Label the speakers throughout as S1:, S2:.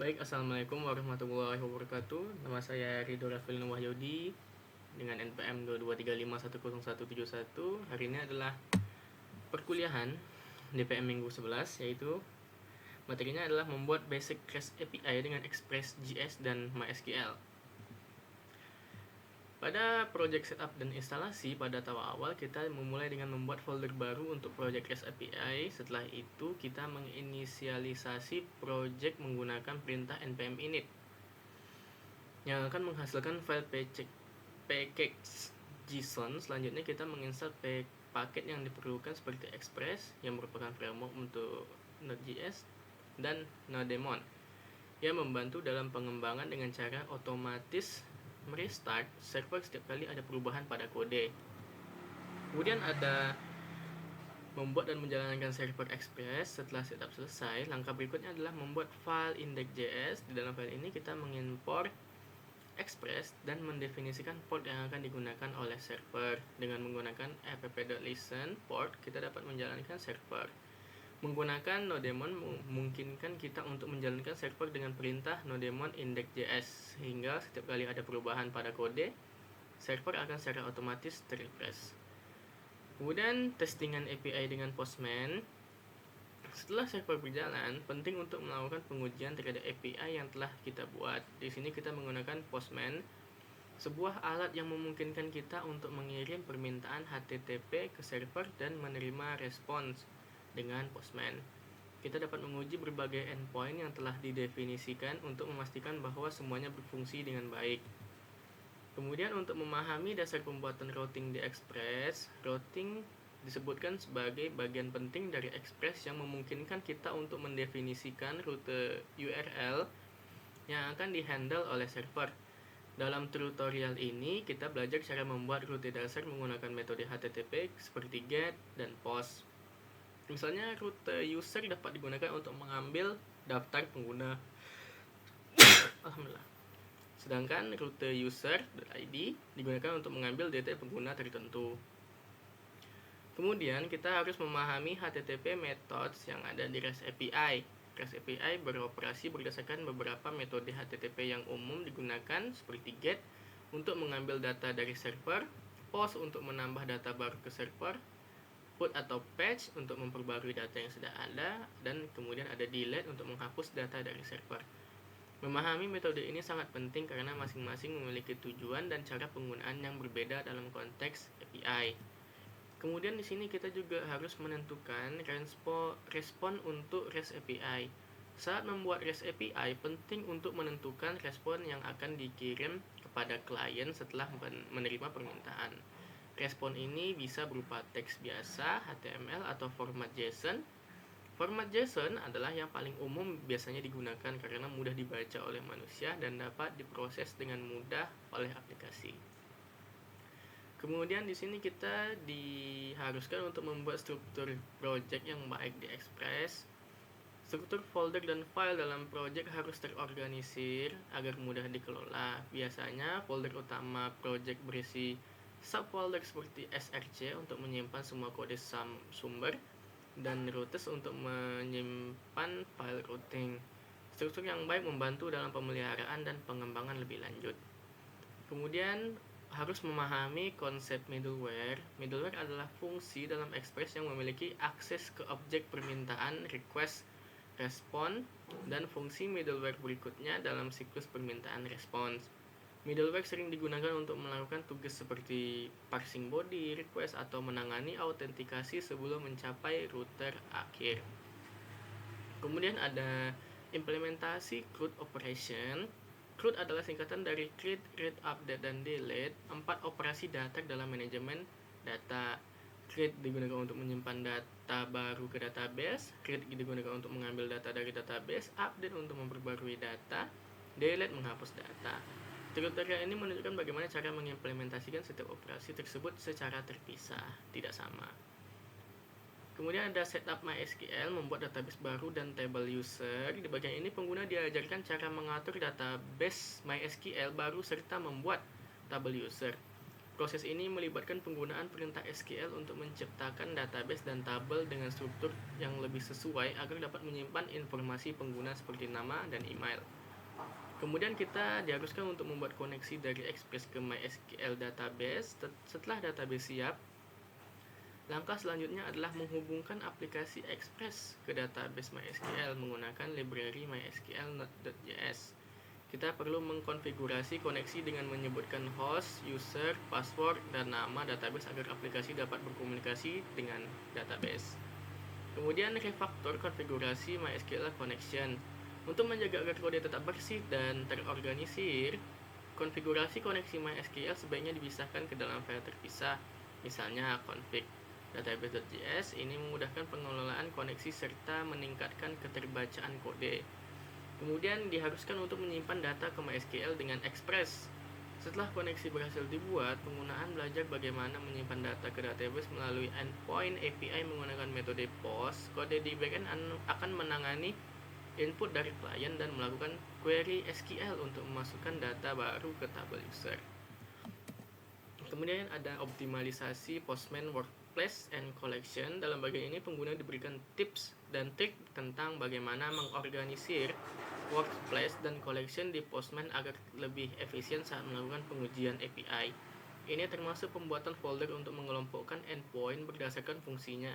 S1: Baik, Assalamualaikum warahmatullahi wabarakatuh. Nama saya Ridho Rafil Wahyudi dengan NPM 223510171. Hari ini adalah perkuliahan DPM minggu 11, yaitu materinya adalah membuat basic REST API dengan Express.js dan MySQL. Pada project setup dan instalasi pada tahap awal, kita memulai dengan membuat folder baru untuk project REST API. Setelah itu, kita menginisialisasi project menggunakan perintah npm init yang akan menghasilkan file package JSON. Selanjutnya kita menginstal paket yang diperlukan seperti Express yang merupakan framework untuk Node.js dan Nodemon yang membantu dalam pengembangan dengan cara otomatis merestart server setiap kali ada perubahan pada kode. Kemudian ada membuat dan menjalankan server Express. Setelah setup selesai, langkah berikutnya adalah membuat file index.js. Di dalam file ini kita mengimport Express dan mendefinisikan port yang akan digunakan oleh server. Dengan menggunakan app.listen port, kita dapat menjalankan server. Menggunakan Nodemon memungkinkan kita untuk menjalankan server dengan perintah Nodemon index.js, sehingga setiap kali ada perubahan pada kode, server akan secara otomatis terrefresh. Kemudian testingan API dengan Postman. Setelah server berjalan, penting untuk melakukan pengujian terhadap API yang telah kita buat. Di sini kita menggunakan Postman, sebuah alat yang memungkinkan kita untuk mengirim permintaan HTTP ke server dan menerima respons dengan Postman. Kita dapat menguji berbagai endpoint yang telah didefinisikan untuk memastikan bahwa semuanya berfungsi dengan baik. Kemudian untuk memahami dasar pembuatan routing di Express, routing disebutkan sebagai bagian penting dari Express yang memungkinkan kita untuk mendefinisikan rute URL yang akan dihandle oleh server. Dalam tutorial ini, kita belajar cara membuat rute dasar menggunakan metode HTTP seperti GET dan POST. Misalnya, rute user dapat digunakan untuk mengambil daftar pengguna. Alhamdulillah. Sedangkan rute user.id digunakan untuk mengambil data pengguna tertentu. Kemudian kita harus memahami HTTP methods yang ada di REST API. REST API beroperasi berdasarkan beberapa metode HTTP yang umum digunakan seperti GET untuk mengambil data dari server, POST untuk menambah data baru ke server, PUT atau patch untuk memperbarui data yang sudah ada, dan kemudian ada delete untuk menghapus data dari server. Memahami metode ini sangat penting karena masing-masing memiliki tujuan dan cara penggunaan yang berbeda dalam konteks API. Kemudian di sini kita juga harus menentukan respon untuk REST API. Saat membuat REST API, penting untuk menentukan respon yang akan dikirim kepada klien setelah menerima permintaan. Respon ini bisa berupa teks biasa, HTML, atau format JSON. Format JSON adalah yang paling umum biasanya digunakan karena mudah dibaca oleh manusia dan dapat diproses dengan mudah oleh aplikasi. Kemudian di sini kita diharuskan untuk membuat struktur project yang baik di Express. Struktur folder dan file dalam project harus terorganisir agar mudah dikelola. Biasanya folder utama project berisi subfolder seperti src untuk menyimpan semua kode sumber dan routes untuk menyimpan file routing. Struktur yang baik membantu dalam pemeliharaan dan pengembangan lebih lanjut. Kemudian harus memahami konsep middleware. Middleware adalah fungsi dalam Express yang memiliki akses ke objek permintaan, request, respon, dan fungsi middleware berikutnya dalam siklus permintaan respons. Middleware sering digunakan untuk melakukan tugas seperti parsing body, request, atau menangani autentikasi sebelum mencapai router akhir. Kemudian ada implementasi CRUD operation. CRUD adalah singkatan dari create, read, update, dan delete, 4 operasi data dalam manajemen data. Create digunakan untuk menyimpan data baru ke database, read digunakan untuk mengambil data dari database, update untuk memperbarui data, delete menghapus data. Tutorial ini menunjukkan bagaimana cara mengimplementasikan setiap operasi tersebut secara terpisah, tidak sama. Kemudian ada setup MySQL, membuat database baru dan table user. Di bagian ini pengguna diajarkan cara mengatur database MySQL baru serta membuat table user. Proses ini melibatkan penggunaan perintah SQL untuk menciptakan database dan tabel dengan struktur yang lebih sesuai agar dapat menyimpan informasi pengguna seperti nama dan email. Kemudian kita diharuskan untuk membuat koneksi dari Express ke MySQL database. Setelah database siap, langkah selanjutnya adalah menghubungkan aplikasi Express ke database MySQL menggunakan library mysql.js. Kita perlu mengkonfigurasi koneksi dengan menyebutkan host, user, password, dan nama database agar aplikasi dapat berkomunikasi dengan database. Kemudian refaktor konfigurasi MySQL connection. Untuk menjaga agar kode tetap bersih dan terorganisir, konfigurasi koneksi MySQL sebaiknya dipisahkan ke dalam file terpisah. Misalnya config database.js ini memudahkan pengelolaan koneksi serta meningkatkan keterbacaan kode. Kemudian diharuskan untuk menyimpan data ke MySQL dengan Express. Setelah koneksi berhasil dibuat, penggunaan belajar bagaimana menyimpan data ke database melalui endpoint API menggunakan metode POST. Kode di backend akan menangani input dari klien dan melakukan query SQL untuk memasukkan data baru ke tabel user. Kemudian ada optimalisasi Postman Workplace and Collection. Dalam bagian ini pengguna diberikan tips dan trik tentang bagaimana mengorganisir workplace dan collection di Postman agar lebih efisien saat melakukan pengujian API. Ini termasuk pembuatan folder untuk mengelompokkan endpoint berdasarkan fungsinya,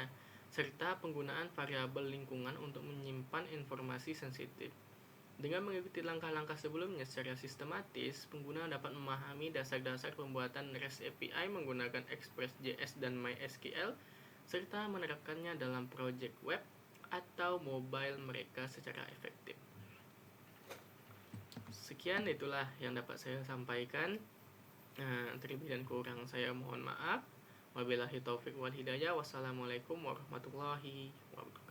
S1: serta penggunaan variabel lingkungan untuk menyimpan informasi sensitif. Dengan mengikuti langkah-langkah sebelumnya secara sistematis, pengguna dapat memahami dasar-dasar pembuatan REST API menggunakan Express.js dan MySQL, serta menerapkannya dalam project web atau mobile mereka secara efektif. Sekian itulah yang dapat saya sampaikan. Terlebih dan kurang saya mohon maaf. Wabillahi taufiq wal hidayah. Wassalamualaikum warahmatullahi wabarakatuh.